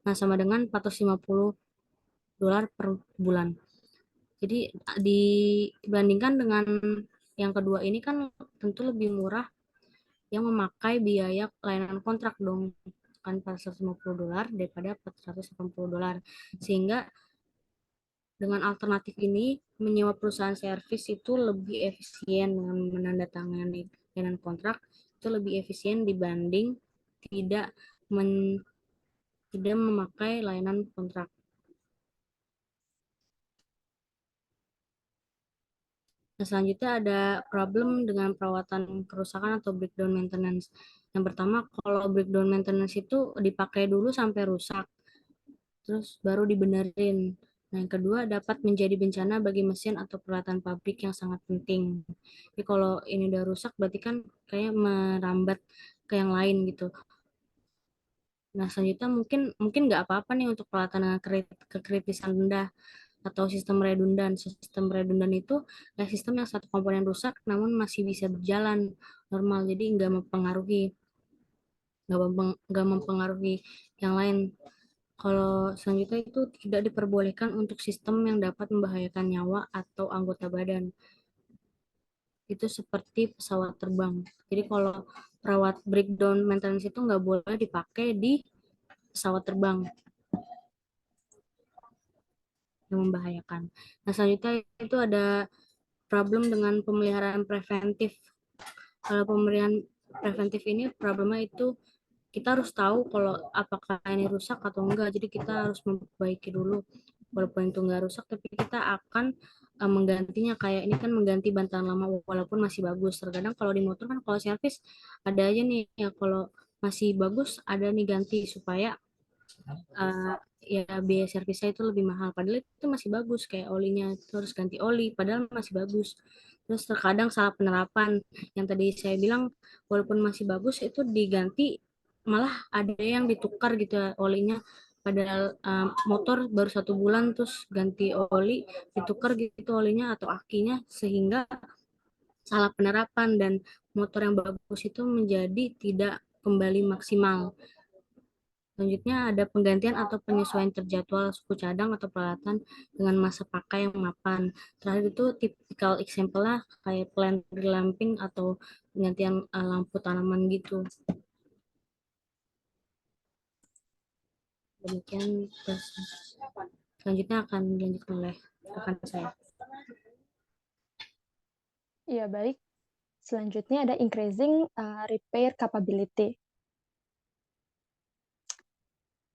Speaker 3: Nah, sama dengan $450 per bulan. Jadi dibandingkan dengan yang kedua ini kan tentu lebih murah yang memakai biaya layanan kontrak dong, kan $450 daripada $480. Sehingga dengan alternatif ini menyewa perusahaan servis itu lebih efisien dengan menandatangani layanan kontrak, itu lebih efisien dibanding tidak tidak memakai layanan kontrak. Nah, selanjutnya ada problem dengan perawatan kerusakan atau breakdown maintenance. Yang pertama, kalau breakdown maintenance itu dipakai dulu sampai rusak, terus baru dibenerin. Nah, yang kedua dapat menjadi bencana bagi mesin atau peralatan pabrik yang sangat penting. Jadi kalau ini udah rusak, berarti kan kayak merambat ke yang lain gitu. Nah, selanjutnya mungkin mungkin nggak apa-apa nih untuk peralatan dengan kekritisan rendah atau sistem redundan. Sistem redundan itu kayak sistem yang satu komponen rusak namun masih bisa berjalan normal, jadi nggak mempengaruhi yang lain. Kalau selanjutnya itu tidak diperbolehkan untuk sistem yang dapat membahayakan nyawa atau anggota badan. Itu seperti pesawat terbang. Jadi kalau perawat breakdown maintenance itu nggak boleh dipakai di pesawat terbang yang membahayakan. Nah, selanjutnya itu ada problem dengan pemeliharaan preventif. Kalau pemeliharaan preventif ini problemnya itu kita harus tahu kalau apakah ini rusak atau enggak. Jadi kita harus memperbaiki dulu. Walaupun itu enggak rusak, tapi kita akan menggantinya. Kayak ini kan mengganti bantalan lama walaupun masih bagus. Terkadang kalau di motor kan kalau servis ada aja nih ya, kalau masih bagus ada nih ganti supaya uh, ya biaya servisnya itu lebih mahal. Padahal itu masih bagus, kayak olinya itu harus ganti oli padahal masih bagus. Terus terkadang salah penerapan yang tadi saya bilang, walaupun masih bagus itu diganti malah ada yang ditukar gitu ya, olinya. Padahal motor baru 1 bulan terus ganti oli, ditukar gitu olinya atau akinya, sehingga salah penerapan dan motor yang bagus itu menjadi tidak kembali maksimal. Selanjutnya ada penggantian atau penyesuaian terjadwal suku cadang atau peralatan dengan masa pakai yang mapan. Terakhir itu typical example-nya kayak plant relamping atau penggantian lampu tanaman gitu. Demikian tes. Selanjutnya akan dilanjutkan oleh rekan saya.
Speaker 4: Iya, baik. Selanjutnya ada increasing repair capability.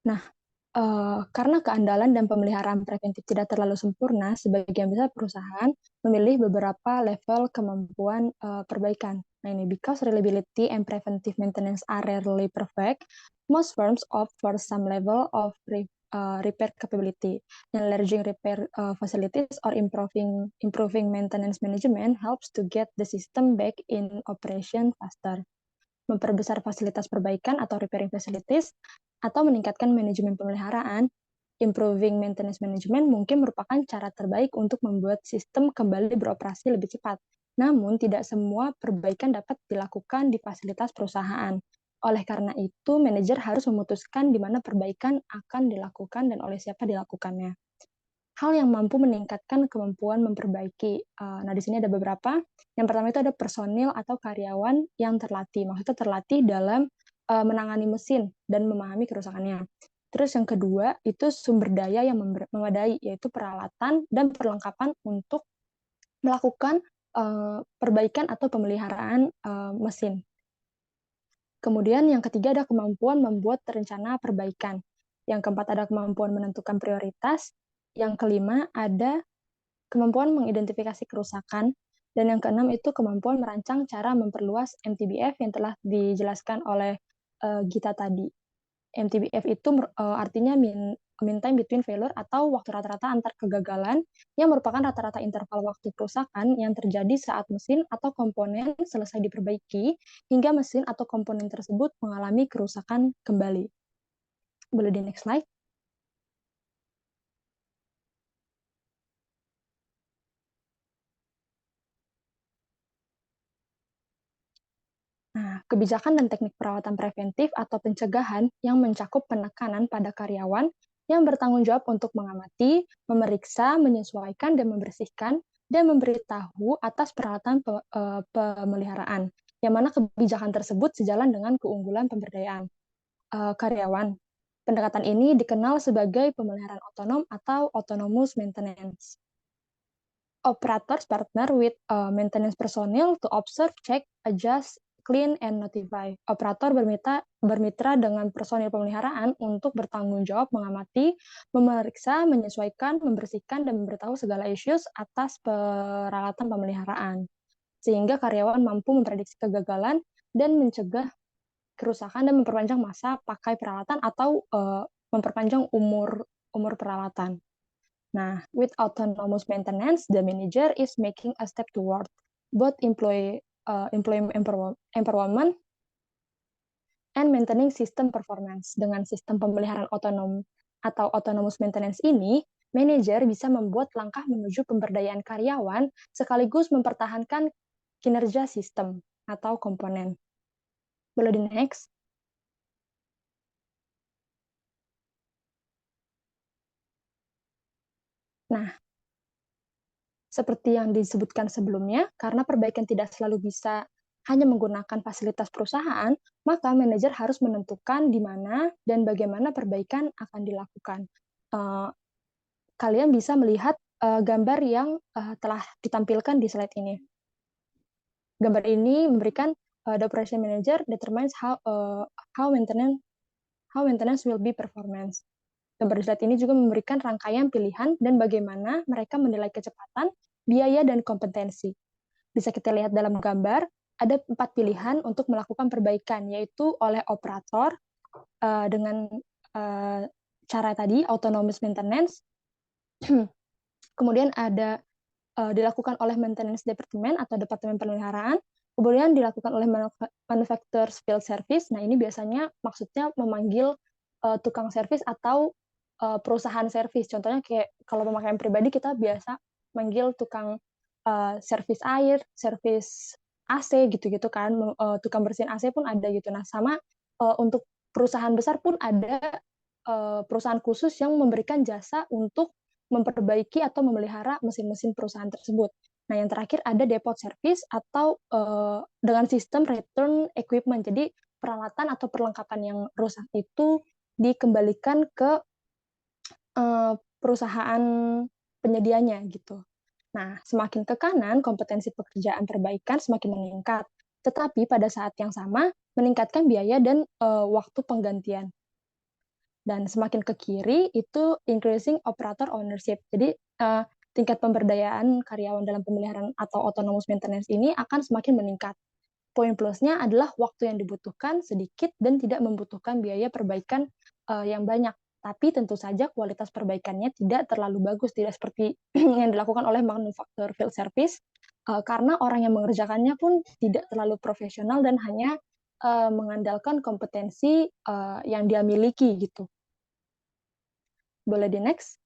Speaker 4: Nah, karena keandalan dan pemeliharaan preventif tidak terlalu sempurna, sebagian besar perusahaan memilih beberapa level kemampuan perbaikan. Nah, ini because reliability and preventive maintenance are rarely perfect, most firms opt for some level of repair capability. Enlarging repair facilities or improving maintenance management helps to get the system back in operation faster. Memperbesar fasilitas perbaikan atau repairing facilities, atau meningkatkan manajemen pemeliharaan, improving maintenance management mungkin merupakan cara terbaik untuk membuat sistem kembali beroperasi lebih cepat. Namun, tidak semua perbaikan dapat dilakukan di fasilitas perusahaan. Oleh karena itu, manajer harus memutuskan di mana perbaikan akan dilakukan dan oleh siapa dilakukannya. Hal yang mampu meningkatkan kemampuan memperbaiki. Nah, di sini ada beberapa. Yang pertama itu ada personil atau karyawan yang terlatih. Maksudnya terlatih dalam menangani mesin dan memahami kerusakannya. Terus yang kedua itu sumber daya yang memadai, yaitu peralatan dan perlengkapan untuk melakukan perbaikan atau pemeliharaan mesin. Kemudian yang ketiga ada kemampuan membuat rencana perbaikan. Yang keempat ada kemampuan menentukan prioritas. Yang kelima ada kemampuan mengidentifikasi kerusakan. Dan yang keenam itu kemampuan merancang cara memperluas MTBF yang telah dijelaskan oleh Gita tadi. MTBF itu artinya mean time between failure atau waktu rata-rata antar kegagalan, yang merupakan rata-rata interval waktu kerusakan yang terjadi saat mesin atau komponen selesai diperbaiki hingga mesin atau komponen tersebut mengalami kerusakan kembali. Boleh di next slide? Nah, kebijakan dan teknik perawatan preventif atau pencegahan yang mencakup penekanan pada karyawan yang bertanggung jawab untuk mengamati, memeriksa, menyesuaikan, dan membersihkan, dan memberitahu atas peralatan pemeliharaan, yang mana kebijakan tersebut sejalan dengan keunggulan pemberdayaan karyawan. Pendekatan ini dikenal sebagai pemeliharaan otonom atau autonomous maintenance. Operators partner with maintenance personnel to observe, check, adjust, clean, and notify. Operator bermitra dengan personil pemeliharaan untuk bertanggung jawab mengamati, memeriksa, menyesuaikan, membersihkan, dan memberitahu segala issues atas peralatan pemeliharaan. Sehingga karyawan mampu memprediksi kegagalan dan mencegah kerusakan dan memperpanjang masa pakai peralatan atau memperpanjang umur peralatan. Nah, with autonomous maintenance, the manager is making a step toward both employee empowerment and maintaining system performance. Dengan sistem pemeliharaan otonom atau autonomous maintenance ini, manajer bisa membuat langkah menuju pemberdayaan karyawan sekaligus mempertahankan kinerja sistem atau komponen. Boleh di next? Nah, seperti yang disebutkan sebelumnya, karena perbaikan tidak selalu bisa hanya menggunakan fasilitas perusahaan, maka manajer harus menentukan di mana dan bagaimana perbaikan akan dilakukan. Kalian bisa melihat gambar yang telah ditampilkan di slide ini. Gambar ini memberikan the operation manager determines how maintenance will be performance. Gambar di slide ini juga memberikan rangkaian pilihan dan bagaimana mereka menilai kecepatan, biaya, dan kompetensi. Bisa kita lihat dalam gambar, ada 4 pilihan untuk melakukan perbaikan, yaitu oleh operator dengan cara tadi, autonomous maintenance. Kemudian ada dilakukan oleh maintenance department atau departemen pemeliharaan, kemudian dilakukan oleh manufacturers field service. Nah, ini biasanya maksudnya memanggil tukang servis atau perusahaan servis. Contohnya kayak kalau pemakaian pribadi kita biasa manggil tukang servis air, servis AC gitu-gitu kan, tukang bersihin AC pun ada gitu. Nah, sama untuk perusahaan besar pun ada perusahaan khusus yang memberikan jasa untuk memperbaiki atau memelihara mesin-mesin perusahaan tersebut. Nah, yang terakhir ada depot service atau dengan sistem return equipment. Jadi, peralatan atau perlengkapan yang rusak itu dikembalikan ke perusahaan penyedianya gitu. Nah, semakin ke kanan, kompetensi pekerjaan perbaikan semakin meningkat. Tetapi pada saat yang sama, meningkatkan biaya dan waktu penggantian. Dan semakin ke kiri, itu increasing operator ownership. Jadi, tingkat pemberdayaan karyawan dalam pemeliharaan atau autonomous maintenance ini akan semakin meningkat. Poin plusnya adalah waktu yang dibutuhkan sedikit dan tidak membutuhkan biaya perbaikan yang banyak. Tapi tentu saja kualitas perbaikannya tidak terlalu bagus, tidak seperti yang dilakukan oleh manufacturer field service, karena orang yang mengerjakannya pun tidak terlalu profesional dan hanya mengandalkan kompetensi yang dia miliki gitu. Boleh di next?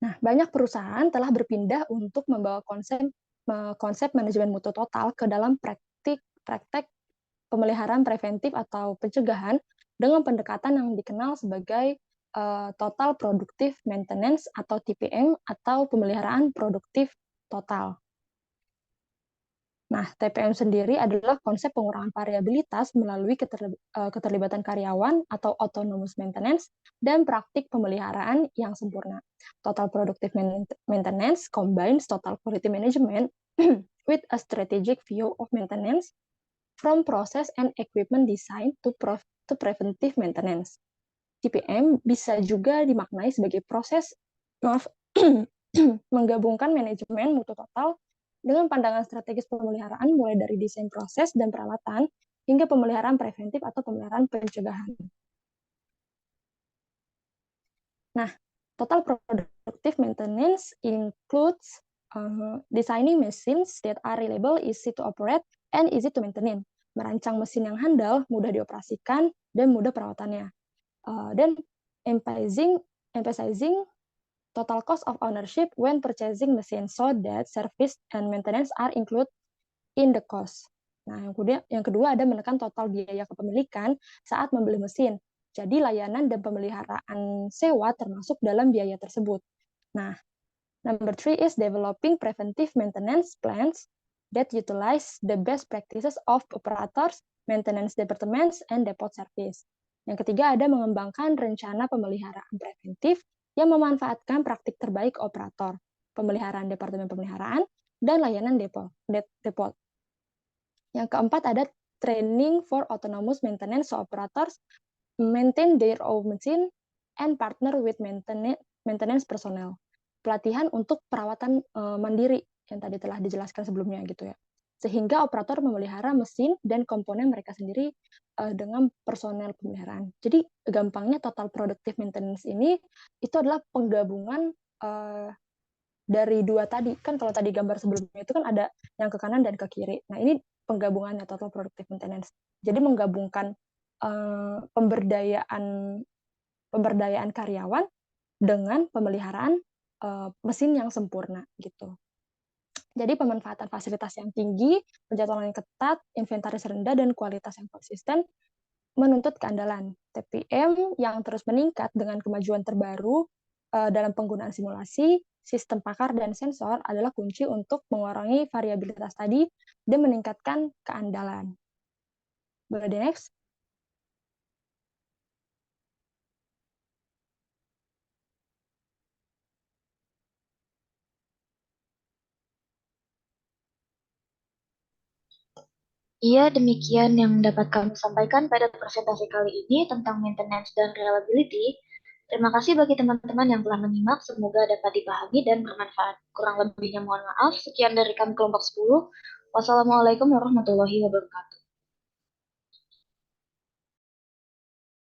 Speaker 4: Nah, banyak perusahaan telah berpindah untuk membawa konsep manajemen mutu total ke dalam praktek pemeliharaan preventif atau pencegahan dengan pendekatan yang dikenal sebagai Total Productive Maintenance atau TPM atau pemeliharaan produktif total. Nah, TPM sendiri adalah konsep pengurangan variabilitas melalui keterlibatan karyawan atau autonomous maintenance dan praktik pemeliharaan yang sempurna. Total Productive Maintenance combines total quality management with a strategic view of maintenance from process and equipment design to preventive maintenance. TPM bisa juga dimaknai sebagai proses menggabungkan manajemen mutu total dengan pandangan strategis pemeliharaan mulai dari desain proses dan peralatan hingga pemeliharaan preventif atau pemeliharaan pencegahan. Nah, total productive maintenance includes designing machines that are reliable, easy to operate, and easy to maintain. Merancang mesin yang handal, mudah dioperasikan, dan mudah perawatannya. Dan emphasizing total cost of ownership when purchasing machine so that service and maintenance are included in the cost. Nah, yang kedua ada menekan total biaya kepemilikan saat membeli mesin. Jadi layanan dan pemeliharaan sewa termasuk dalam biaya tersebut. Nah, number 3 is developing preventive maintenance plans that utilize the best practices of operators, maintenance departments, and depot service. Yang ketiga ada mengembangkan rencana pemeliharaan preventif yang memanfaatkan praktik terbaik operator, pemeliharaan departemen pemeliharaan, dan layanan depot. Yang keempat ada training for autonomous maintenance, so operators maintain their own machine and partner with maintenance personnel. Pelatihan untuk perawatan mandiri yang tadi telah dijelaskan sebelumnya gitu ya. Sehingga operator memelihara mesin dan komponen mereka sendiri dengan personel pemeliharaan. Jadi gampangnya total productive maintenance ini itu adalah penggabungan dari dua tadi. Kan kalau tadi gambar sebelumnya itu kan ada yang ke kanan dan ke kiri. Nah, ini penggabungannya total productive maintenance. Jadi menggabungkan pemberdayaan karyawan dengan pemeliharaan mesin yang sempurna gitu. Jadi pemanfaatan fasilitas yang tinggi, penjadwalan yang ketat, inventaris rendah, dan kualitas yang konsisten menuntut keandalan. TPM yang terus meningkat dengan kemajuan terbaru dalam penggunaan simulasi, sistem pakar, dan sensor adalah kunci untuk mengurangi variabilitas tadi dan meningkatkan keandalan. Boleh di next?
Speaker 1: Iya, demikian yang dapat kami sampaikan pada presentasi kali ini tentang maintenance dan reliability. Terima kasih bagi teman-teman yang telah menyimak, semoga dapat dipahami dan bermanfaat. Kurang lebihnya mohon maaf, sekian dari kami kelompok 10. Wassalamualaikum warahmatullahi wabarakatuh.